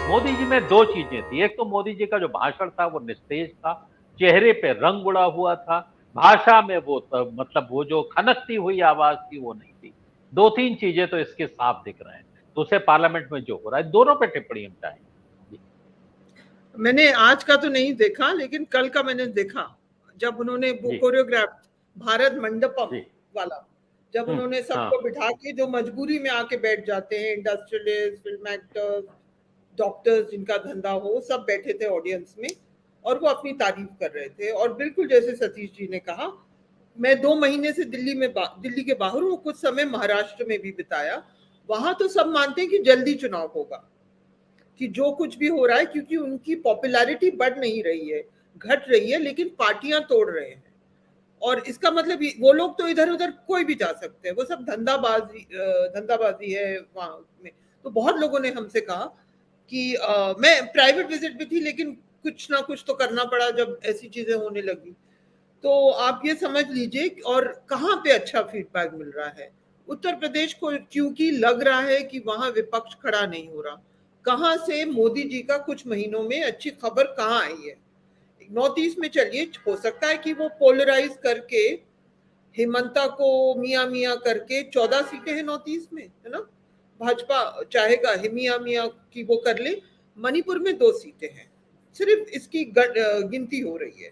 मोदी जी में दो चीजें थी। एक तो मोदी जी का जो भाषण था वो निस्तेज था, चेहरे पे रंग उड़ा हुआ था, भाषा में वो मतलब वो जो खनकती हुई आवाज थी वो नहीं थी। दो तीन चीजें तो इसके साफ दिख रहे हैं। तो उसे पार्लियामेंट में जो हो रहा है, दोनों पे टिप्पणी हम चाहेंगे। मैंने आज का तो नहीं देखा, लेकिन कल का मैंने देखा, जब उन्होंने वो जी कोरियोग्राफ भारत मंडपम जी। वाला, जब उन्होंने हाँ सबको बिठा के, जो मजबूरी में आके बैठ जाते हैं, इंडस्ट्रियलिस्ट, फिल्म एक्टर्स, डॉक्टर्स, जिनका धंधा हो, सब बैठे थे ऑडियंस में और वो अपनी तारीफ कर रहे थे। और बिल्कुल जैसे सतीश जी ने कहा, मैं 2 महीने से दिल्ली के बाहर हूँ, कुछ समय महाराष्ट्र में भी बिताया। वहां तो सब मानते हैं कि जल्दी चुनाव होगा, कि जो कुछ भी हो रहा है, क्योंकि उनकी पॉपुलैरिटी बढ़ नहीं रही है, घट रही है, लेकिन पार्टियां तोड़ रहे हैं। और इसका मतलब वो लोग तो इधर उधर कोई भी जा सकते हैं, वो सब धंधाबाजी है वहां में। तो बहुत लोगों ने हमसे कहा कि मैं प्राइवेट विजिट में थी, लेकिन कुछ ना कुछ तो करना पड़ा जब ऐसी चीजें होने लगी। तो आप ये समझ लीजिए। और कहाँ पे अच्छा फीडबैक मिल रहा है? उत्तर प्रदेश को, क्योंकि लग रहा है कि वहां विपक्ष खड़ा नहीं हो रहा। कहाँ से मोदी जी का कुछ महीनों में अच्छी खबर कहाँ आई है? नॉर्थ ईस्ट में चलिए, हो सकता है कि वो पोलराइज करके हेमंता को मियाँ मियाँ करके 14 सीटें हैं नॉर्थ ईस्ट में, है ना? भाजपा चाहेगा मियाँ मियाँ की वो कर ले। मणिपुर में 2 सीटें हैं, सिर्फ इसकी गिनती हो रही है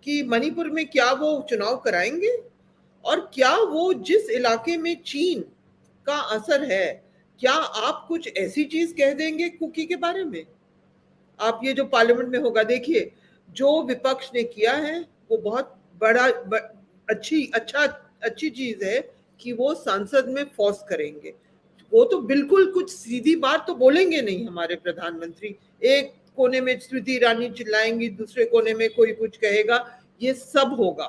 कि मणिपुर में क्या वो चुनाव कराएंगे, और क्या वो जिस इलाके में चीन का असर है, क्या आप कुछ ऐसी चीज कह देंगे कुकी के बारे में? आप ये जो पार्लियामेंट में होगा, देखिए, जो विपक्ष ने किया है वो बहुत बड़ा अच्छी चीज है कि वो सांसद में फोर्स करेंगे। वो तो बिल्कुल कुछ सीधी बात तो बोलेंगे नहीं हमारे प्रधानमंत्री। एक कोने में स्मृति ईरानी चिल्लाएंगी, दूसरे कोने में कोई कुछ कहेगा, ये सब होगा।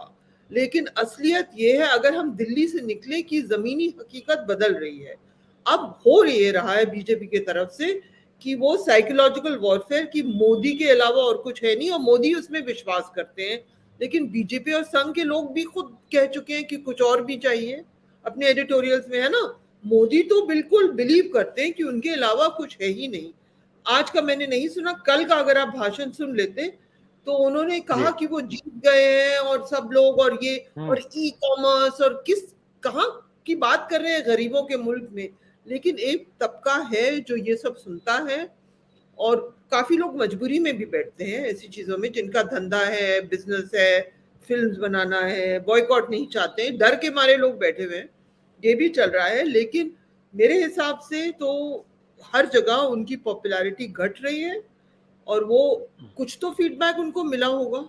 लेकिन असलियत ये है, अगर हम दिल्ली से निकले, कि जमीनी हकीकत बदल रही है। अब हो ये रहा है बीजेपी की तरफ से कि वो साइकोलॉजिकल वॉरफेयर, की मोदी के अलावा और कुछ है नहीं, और मोदी उसमें विश्वास करते हैं। लेकिन बीजेपी और संघ के लोग भी खुद कह चुके हैं कि कुछ और भी चाहिए, अपने एडिटोरियल्स में, है ना? मोदी तो बिल्कुल बिलीव करते हैं कि उनके अलावा कुछ है ही नहीं। आज का मैंने नहीं सुना, कल का अगर आप भाषण सुन लेते, तो उन्होंने जी। कहा कि वो जीत गए हैं और सब लोग, और ये, हम्म। और ई कॉमर्स, और कहाँ की बात कर रहे हैं, गरीबों के मुल्क में। लेकिन एक तबका है जो ये सब सुनता है, और काफी लोग मजबूरी में भी बैठते हैं ऐसी चीजों में, जिनका धंधा है, बिजनेस है, फिल्म्स बनाना है, बॉयकॉट नहीं चाहते हैं, डर के मारे लोग बैठे हुए हैं। ये भी चल रहा है। लेकिन मेरे हिसाब से तो हर जगह उनकी पॉपुलैरिटी घट रही है, और वो, कुछ तो फीडबैक उनको मिला होगा,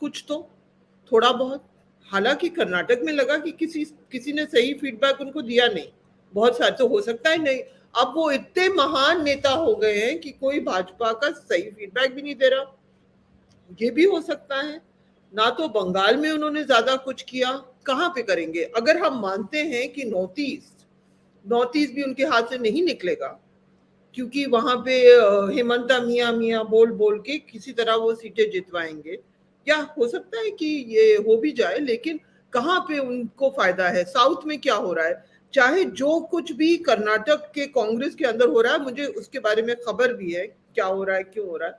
कुछ तो, थोड़ा बहुत। हालांकि कर्नाटक में लगा कि किसी किसी ने सही फीडबैक उनको दिया नहीं। बहुत सारे तो हो सकता है नहीं। अब वो इतने महान नेता हो गए हैं कि कोई भाजपा का सही फीडबैक भी नहीं दे रहा, ये भी हो सकता है। ना तो बंगाल में उन्होंने ज्यादा कुछ किया, कहाँ पे करेंगे? अगर हम मानते हैं कि नॉर्थ ईस्ट भी उनके हाथ से नहीं निकलेगा, क्योंकि वहां पे हेमंता मियाँ मियाँ बोल बोल के किसी तरह वो सीटें जितवाएंगे, या हो सकता है कि ये हो भी जाए। लेकिन कहाँ पे उनको फायदा है? साउथ में क्या हो रहा है? चाहे जो कुछ भी कर्नाटक के कांग्रेस के अंदर हो रहा है, मुझे उसके बारे में खबर भी है, क्या हो रहा है, क्यों हो रहा है,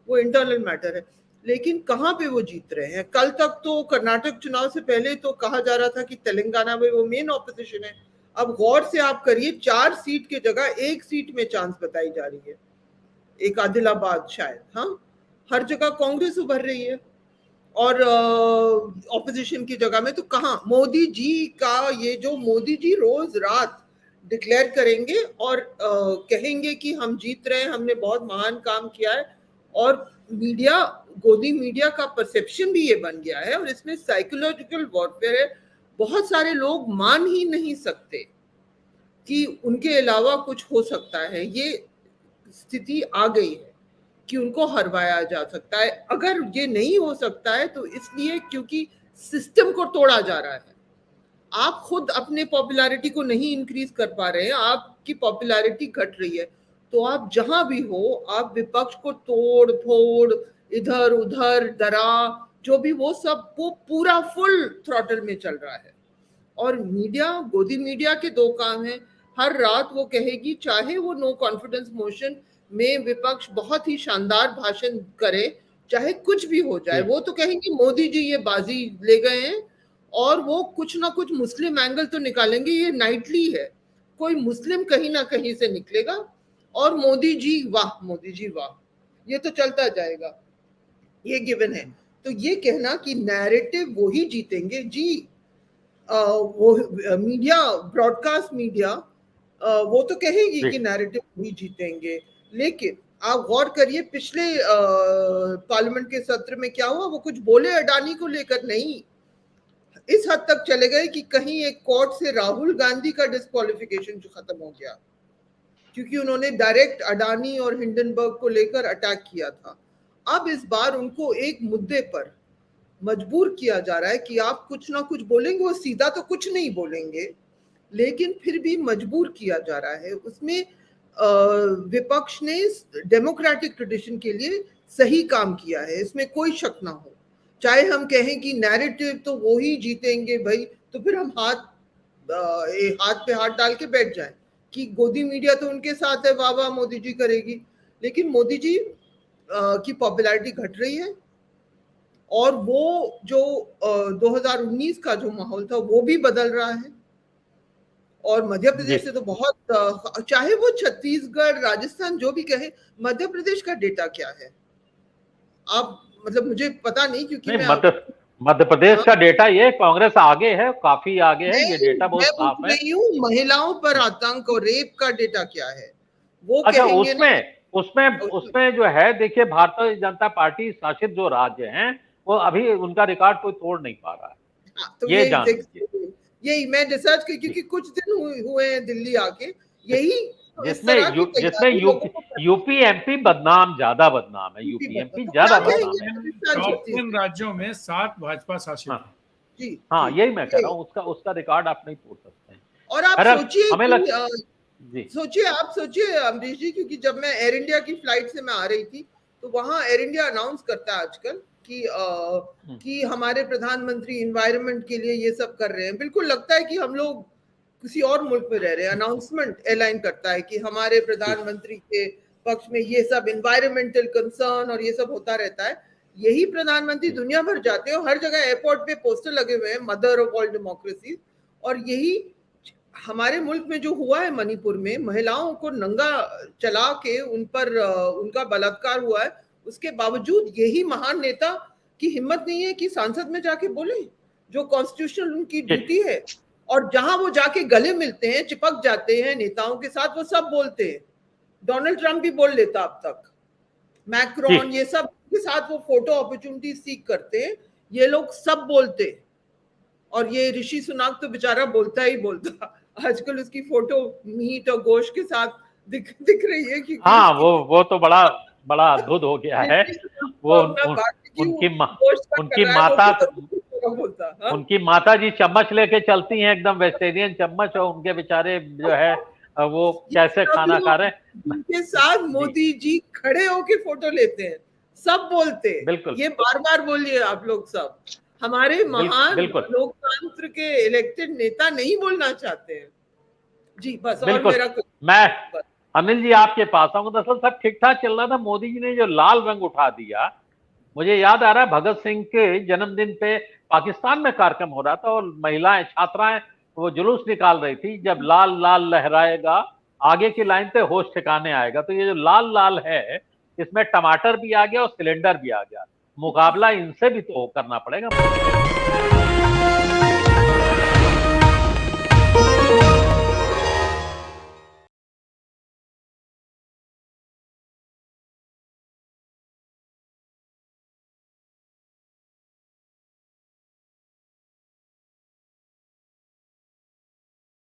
वो इंटरनल मैटर है। लेकिन कहाँ पे वो जीत रहे हैं? कल तक तो कर्नाटक चुनाव से पहले तो कहा जा रहा था कि तेलंगाना में वो मेन ऑपोजिशन है। अब गौर से आप करिए, 4 सीट की जगह 1 सीट में चांस बताई जा रही है, एक आदिलाबाद शायद। हाँ, हर जगह कांग्रेस उभर रही है, और ऑपोजिशन की जगह में तो कहाँ मोदी जी का, ये जो मोदी जी रोज रात डिक्लेयर करेंगे और कहेंगे कि हम जीत रहे हैं, हमने बहुत महान काम किया है। और मीडिया, गोदी मीडिया का परसेप्शन भी ये बन गया है, और इसमें साइकोलॉजिकल वॉरफेयर है। बहुत सारे लोग मान ही नहीं सकते कि उनके अलावा कुछ हो सकता है। ये स्थिति आ गई है कि उनको हरवाया जा सकता है। अगर ये नहीं हो सकता है तो इसलिए क्योंकि सिस्टम को तोड़ा जा रहा है। आप खुद अपने पॉपुलैरिटी को नहीं इंक्रीज कर पा रहे हैं, आपकी पॉपुलैरिटी घट रही है। तो आप जहां भी हो, आप विपक्ष को तोड़ फोड़, इधर उधर डरा, जो भी, वो सब वो पूरा फुल थ्रॉटल में चल रहा है। और मीडिया, गोदी मीडिया के 2 काम हैं, हर रात वो कहेगी, चाहे वो नो कॉन्फिडेंस मोशन में विपक्ष बहुत ही शानदार भाषण करे, चाहे कुछ भी हो जाए, वो तो कहेंगे मोदी जी ये बाजी ले गए हैं, और वो कुछ ना कुछ मुस्लिम एंगल तो निकालेंगे। ये नाइटली है, कोई मुस्लिम कहीं ना कहीं से निकलेगा, और मोदी जी वाह, मोदी जी वाह, ये तो चलता जाएगा, ये गिवन है। तो ये कहना कि नैरेटिव वो ही जीतेंगे जी, वो मीडिया, ब्रॉडकास्ट मीडिया वो तो कहेगी कि नैरेटिव वही जीतेंगे, लेकिन आप गौर करिए पिछले पार्लियामेंट के सत्र में क्या हुआ, वो कुछ बोले अडानी को लेकर नहीं, इस हद तक चले गए कि कहीं एक कोर्ट से राहुल गांधी का डिस्क्वालिफिकेशन जो खत्म हो गया, क्योंकि उन्होंने डायरेक्ट अडानी और हिंडनबर्ग को लेकर अटैक किया था। अब इस बार उनको एक मुद्दे पर मजबूर किया जा रहा है कि आप कुछ ना कुछ बोलेंगे, वो सीधा तो कुछ नहीं बोलेंगे, लेकिन फिर भी मजबूर किया जा रहा है। उसमें विपक्ष ने डेमोक्रेटिक ट्रेडिशन के लिए सही काम किया है, इसमें कोई शक ना हो। चाहे हम कहें कि नैरेटिव तो वो ही जीतेंगे भाई, तो फिर हम हाथ पे हाथ डाल के बैठ जाएं कि गोदी मीडिया तो उनके साथ है, वाह वाह मोदी जी करेगी, लेकिन मोदी जी की पॉपुलैरिटी घट रही है, और वो जो 2019 का जो माहौल था वो भी बदल रहा है। और मध्य प्रदेश से तो बहुत, चाहे वो छत्तीसगढ़, राजस्थान जो भी कहे, मध्य प्रदेश का डेटा क्या है आप, मतलब मुझे पता नहीं, क्योंकि मैं मध्य प्रदेश का डेटा ये कांग्रेस आगे है, काफी आगे है, ये डेटा बहुत साफ है। महिलाओं पर आतंक और रेप का डेटा क्या है वो अच्छा, कहेंगे उसमें जो है, देखिए भारतीय जनता पार्टी शासित जो राज्य हैं वो अभी उनका रिकॉर्ड कोई तोड़ नहीं पा रहा है। तो ये जान लीजिए, यही मैं रिसर्च की, क्योंकि कुछ दिन हुए हैं दिल्ली आके, यही जिसमें यूपी एमपी ज्यादा बदनाम है, यूपी एमपी ज्यादा बदनाम है। टॉप 10 राज्यों में 7 भाजपा शासित है। जी हाँ, यही मैं कह रहा हूँ, उसका रिकॉर्ड आप नहीं तोड़ सकते हैं। और आप सोचिए, आप सोचिए अमरीश जी, क्योंकि जब मैं एयर इंडिया की फ्लाइट से मैं आ रही थी, तो वहां एयर इंडिया अनाउंस करता है आजकल कि हमारे प्रधानमंत्री एनवायरनमेंट के लिए ये सब कर रहे हैं। बिल्कुल लगता है कि हम लोग किसी और मुल्क में रह रहे हैं। अनाउंसमेंट एयरलाइन करता है कि हमारे प्रधानमंत्री के पक्ष में ये सब एनवायरमेंटल कंसर्न और ये सब होता रहता है। यही प्रधानमंत्री दुनिया भर जाते हैं, हर जगह एयरपोर्ट पे पोस्टर लगे हुए हैं, मदर ऑफ ऑल डेमोक्रेसी। और यही हमारे मुल्क में जो हुआ है मणिपुर में, महिलाओं को नंगा चला के उन पर उनका बलात्कार हुआ है, उसके बावजूद यही महान नेता की हिम्मत नहीं है कि सांसद में जाके बोले, जो कॉन्स्टिट्यूशनल उनकी ड्यूटी है। और जहां वो जाके गले मिलते हैं, चिपक जाते हैं नेताओं के साथ, वो सब बोलते हैं। डोनाल्ड ट्रंप भी बोल लेता अब तक, मैक्रोन, ये सब के साथ वो फोटो अपॉर्चुनिटी सीख करते हैं, ये लोग सब बोलते। और ये ऋषि सुनाक तो बेचारा बोलता ही बोलता, आजकल उसकी फोटो मीट और गोश्त के साथ दिख रही है कि हाँ, वो तो बड़ा अद्भुत हो गया है। वो उनकी माता जी चम्मच लेके चलती हैं, एकदम वेजिटेरियन चम्मच, और उनके बेचारे जो है वो कैसे खाना खा रहे हैं, उनके साथ मोदी जी खड़े होके फोटो लेते हैं, सब बोलते हैं। बिल्कुल, ये बार बार बोलिए आप लोग सब, हमारे महान लोकतंत्र के इलेक्टेड नेता नहीं बोलना चाहते हैं जी। बस और मेरा मैं अनिल जी आपके पास आऊंगा। दरअसल सब ठीक ठाक चल रहा था, मोदी जी ने जो लाल रंग उठा दिया, मुझे याद आ रहा है भगत सिंह के जन्मदिन पे पाकिस्तान में कार्यक्रम हो रहा था, और महिलाएं, छात्राएं वो जुलूस निकाल रही थी, जब लाल लाल लहराएगा, आगे की लाइन पे होश ठिकाने आएगा। तो ये जो लाल लाल है, इसमें टमाटर भी आ गया और सिलेंडर भी आ गया। मुकाबला इनसे भी तो करना पड़ेगा।